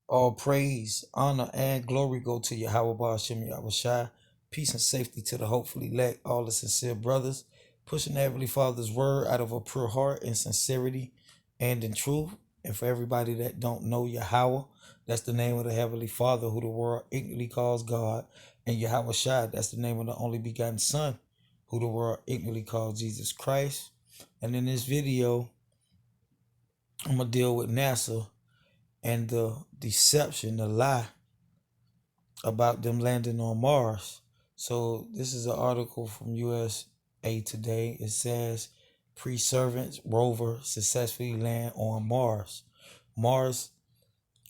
All praise, honor, and glory go to Yahweh Ba'ashem Yahushai. Peace and safety to the hopefully elect, all the sincere brothers, pushing the Heavenly Father's word out of a pure heart in sincerity and in truth. And for everybody that don't know Yahweh, that's the name of the Heavenly Father who the world ignorantly calls God. And Yahweh Shai, that's the name of the only begotten Son who the world ignorantly calls Jesus Christ. And in this video, I'm going to deal with NASA and the deception, the lie about them landing on Mars. So this is an article from USA Today. It says pre-servant rover successfully land on Mars. Mars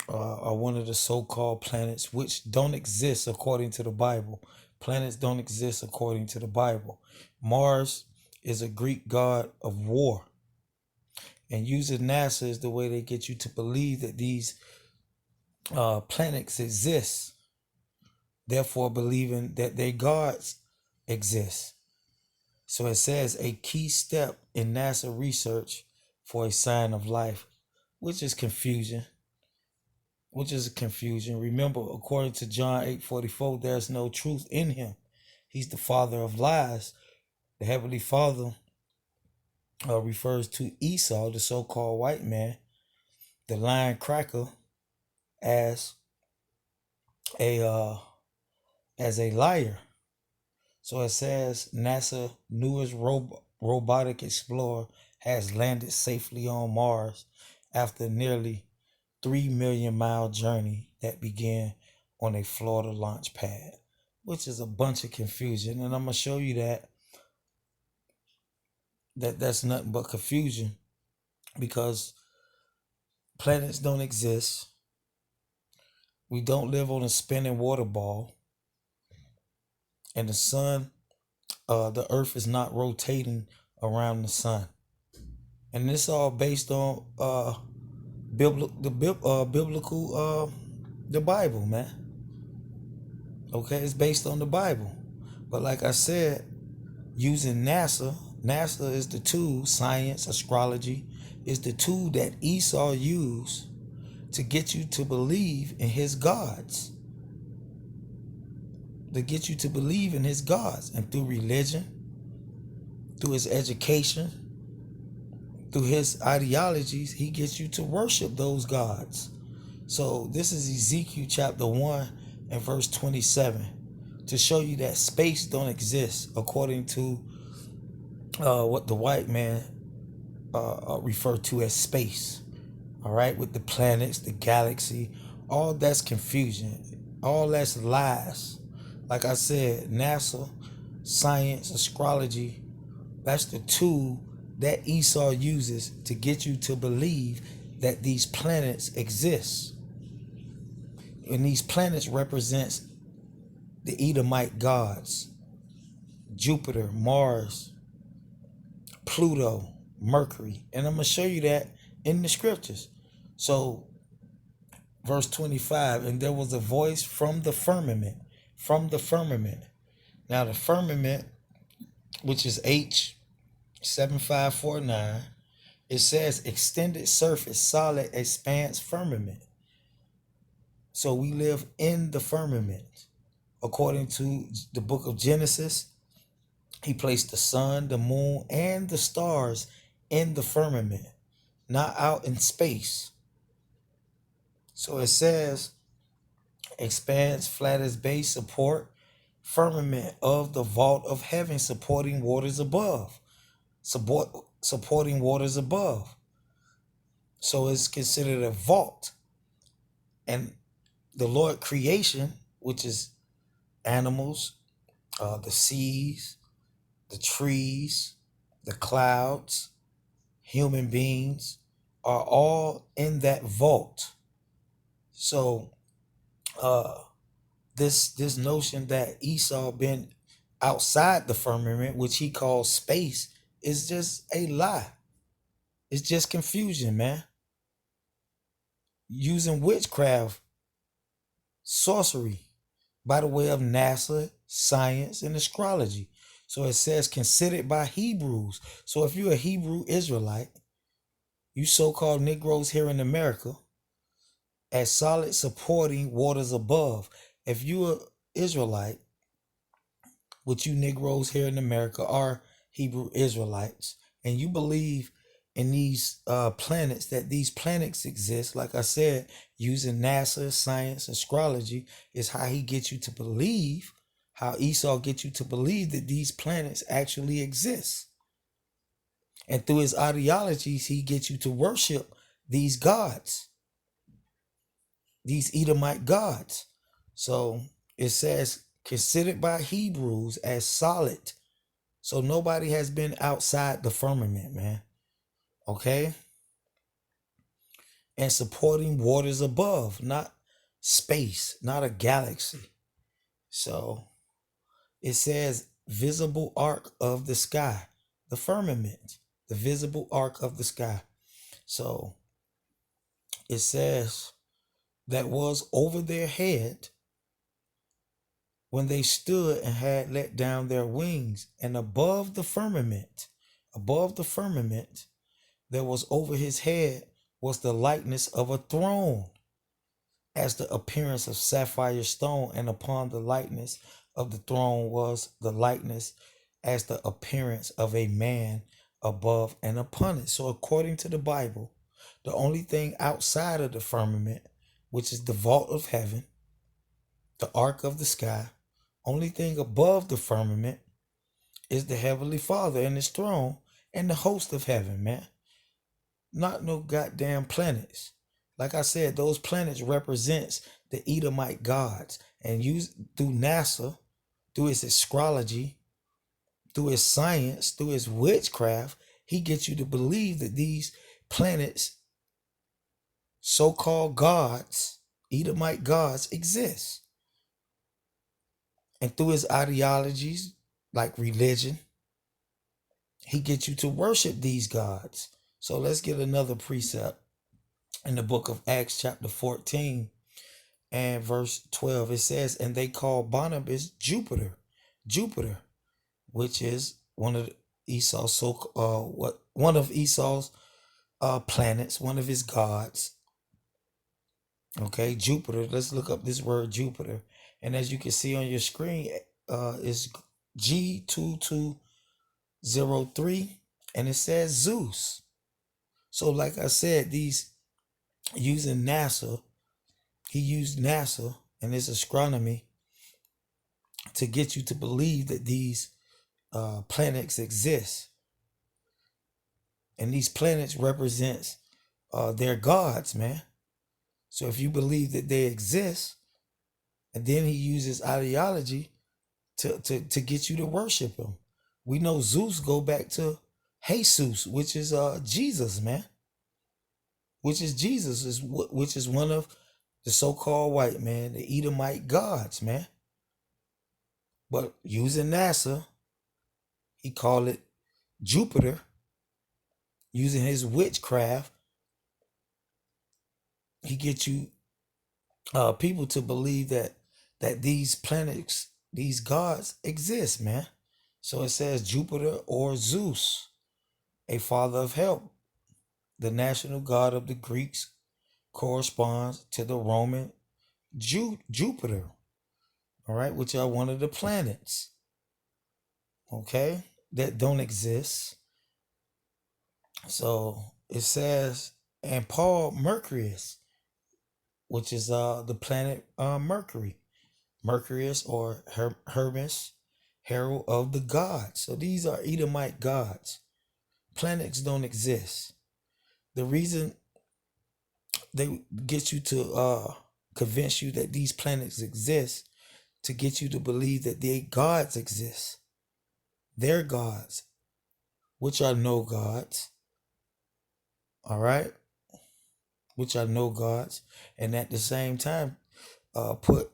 are one of the so-called planets which don't exist according to the Bible. Planets don't exist according to the Bible. Mars is a Greek god of war. And using NASA is the way they get you to believe that these planets exist, therefore believing that their gods exist. So it says a key step in NASA research for a sign of life, which is confusion. Remember, according to John 8:44, there's no truth in him. He's the father of lies. The Heavenly Father refers to Esau, the so-called white man, the lion cracker, as a liar. So it says NASA newest robotic explorer has landed safely on Mars after nearly 3 million mile journey that began on a Florida launch pad, which is a bunch of confusion. And I'm going to show you that's nothing but confusion, because planets don't exist. We don't live on a spinning water ball. And the sun, the earth is not rotating around the sun. And this all based on the Bible, man. Okay, it's based on the Bible. But like I said, using NASA is the tool, science, astrology, is the tool that Esau used to get you to believe in his gods. And through religion, through his education, through his ideologies, he gets you to worship those gods. So this is Ezekiel chapter 1 and verse 27 to show you that space don't exist according to what the white man referred to as space. All right, with the planets, the galaxy, all that's confusion, all that's lies. Like I said, NASA, science, astrology, that's the tool that Esau uses to get you to believe that these planets exist. And these planets represents the Edomite gods: Jupiter, Mars, Pluto, Mercury. And I'm going to show you that in the scriptures. So verse 25, and there was a voice from the firmament. Now the firmament, which is H7549, it says extended surface, solid expanse, firmament. So we live in the firmament. According to the book of Genesis, he placed the sun, the moon, and the stars in the firmament, not out in space. So it says expanse, flat as base, support, firmament of the vault of heaven, supporting waters above. Supporting waters above. So it's considered a vault. And the Lord creation, which is animals, the seas, the trees, the clouds, human beings, are all in that vault. So this notion that Esau been outside the firmament, which he calls space, is just a lie. It's just confusion, man. Using witchcraft, sorcery, by the way of NASA, science, and astrology. So it says considered by Hebrews. So if you're a Hebrew Israelite, you so-called Negroes here in America, as solid supporting waters above. If you're an Israelite, which you Negroes here in America are Hebrew Israelites, and you believe in these planets, that these planets exist, like I said, using NASA, science, astrology is how he gets you to believe, how Esau gets you to believe that these planets actually exist. And through his ideologies, he gets you to worship these gods, these Edomite gods. So it says, considered by Hebrews as solid. So nobody has been outside the firmament, man. Okay? And supporting waters above, not space, not a galaxy. So it says visible arc of the sky, the firmament, the visible arc of the sky. So it says that was over their head when they stood and had let down their wings, and above the firmament, there was over his head was the likeness of a throne, as the appearance of sapphire stone, and upon the likeness of the throne was the likeness as the appearance of a man above and upon it. So according to the Bible, the only thing outside of the firmament, which is the vault of heaven, the ark of the sky, only thing above the firmament is the Heavenly Father and his throne and the host of heaven, man. Not no goddamn planets. Like I said, those planets represents the Edomite gods. And used through NASA, through his astrology, through his science, through his witchcraft, he gets you to believe that these planets, so-called gods, Edomite gods, exist. And through his ideologies, like religion, he gets you to worship these gods. So let's get another precept in the book of Acts chapter 14 and verse 12. It says, and they called Barnabas Jupiter, which is one of Esau's one of Esau's planets, one of his gods. Okay, Jupiter. Let's look up this word Jupiter. And as you can see on your screen, is G2203, and it says Zeus. So like I said, these using NASA, he used NASA and his astronomy to get you to believe that these planets exist. And these planets represents their gods, man. So if you believe that they exist, and then he uses ideology to get you to worship him. We know Zeus go back to Jesus, which is Jesus, man. Which is Jesus, which is one of the so-called white man, the Edomite gods, man. But using NASA, he called it Jupiter, using his witchcraft. He gets you people to believe that these planets, these gods exist, man. So it says Jupiter or Zeus, a father of help. The national god of the Greeks corresponds to the Roman Jupiter, all right, which are one of the planets, okay, that don't exist. So it says, and Paul Mercurius, which is the planet Mercurius or Hermes, herald of the gods. So these are Edomite gods. Planets don't exist. The reason they get you to convince you that these planets exist, to get you to believe that their gods exist. Their gods, which are no gods. All right? Which are no gods. And at the same time, push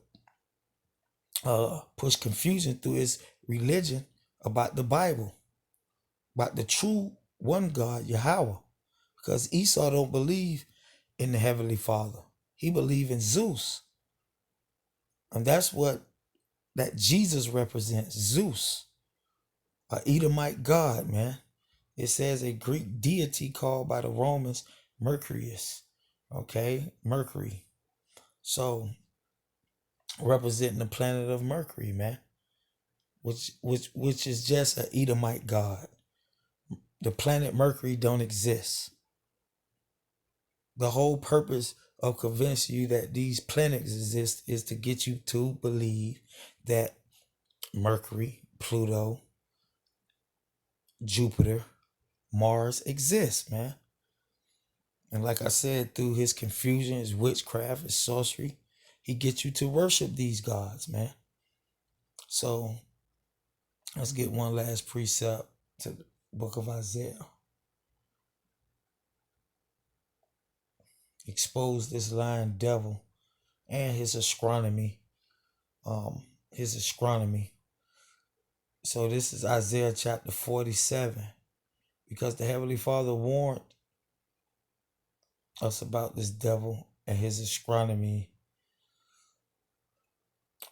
confusion through his religion about the Bible, about the true one God, Yahweh. Because Esau don't believe in the Heavenly Father. He believe in Zeus. And that's what that Jesus represents, Zeus, a Edomite god, man. It says a Greek deity called by the Romans Mercurius, okay, Mercury. So representing the planet of Mercury, man, which is just an Edomite god. The planet Mercury don't exist. The whole purpose of convincing you that these planets exist is to get you to believe that Mercury, Pluto, Jupiter, Mars exists, man. And like I said, through his confusion, his witchcraft, his sorcery, he gets you to worship these gods, man. So let's get one last precept to the book of Isaiah. Expose this lying devil and his astronomy. His astronomy. So this is Isaiah chapter 47. Because the Heavenly Father warned us about this devil and his astronomy.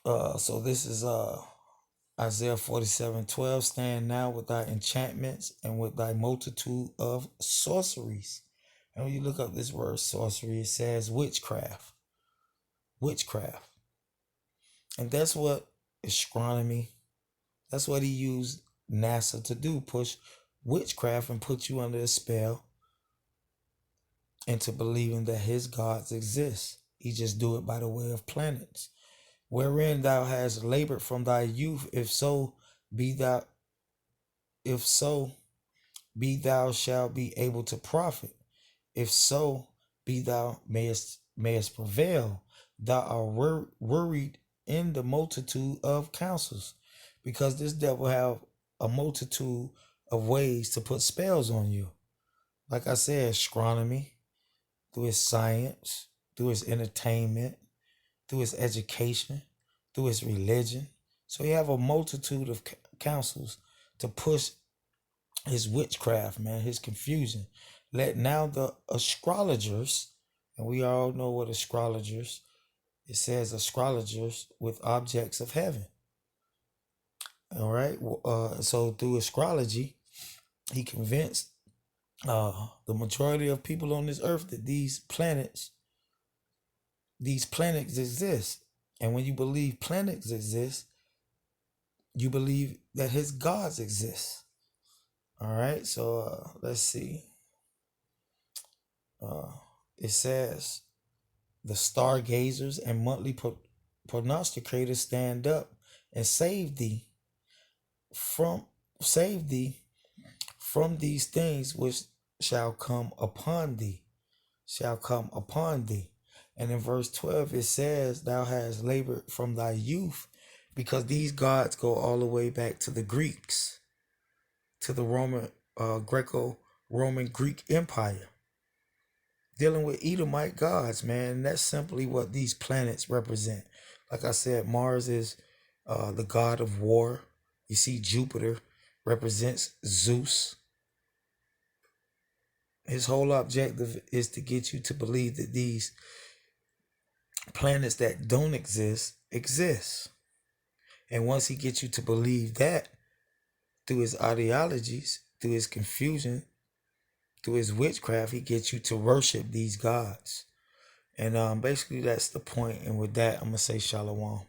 So this is Isaiah 47:12. Stand now with thy enchantments and with thy multitude of sorceries. And when you look up this word sorcery, it says witchcraft. Witchcraft. And that's what astronomy, that's what he used NASA to do, push witchcraft and put you under a spell into believing that his gods exist. He just do it by the way of planets. Wherein thou hast labored from thy youth, if so be thou shalt be able to profit. If so be thou mayest prevail. Thou art worried in the multitude of counsels, because this devil have a multitude of ways to put spells on you. Like I said, astronomy, through his science, through his entertainment, through his education, through his religion. So he have a multitude of counsels to push his witchcraft, man, his confusion. Let now the astrologers, and we all know what astrologers, it says astrologers with objects of heaven. All right. So through astrology, he convinced the majority of people on this earth that these planets exist. And when you believe planets exist, you believe that his gods exist. All right. So let's see. It says the stargazers and monthly prognosticators stand up and save thee from these things which shall come upon thee. And in verse 12 it says, thou hast labored from thy youth, because these gods go all the way back to the Greeks, to the Greco-Roman Greek Empire, dealing with Edomite gods, man. And that's simply what these planets represent. Like I said, Mars is the god of war. You see, Jupiter represents Zeus. His whole objective is to get you to believe that these planets that don't exist. And once he gets you to believe that, through his ideologies, through his confusion, through his witchcraft, he gets you to worship these gods. And basically that's the point. And with that, I'm going to say shalom.